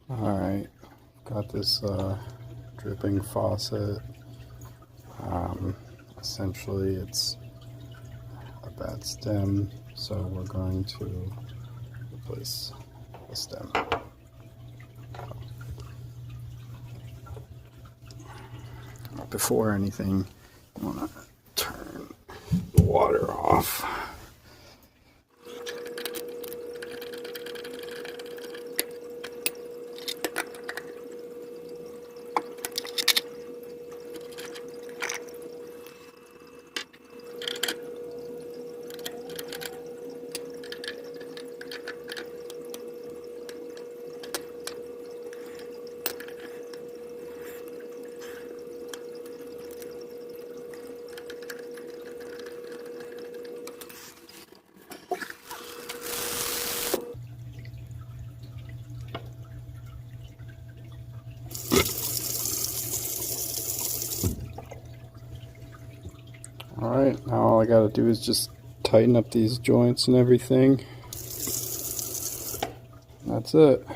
Alright, got this dripping faucet. Essentially it's a bad stem, so we're going to replace the stem. Before anything, you want to turn the water off. Alright, now all I gotta do is just tighten up these joints and everything. That's it.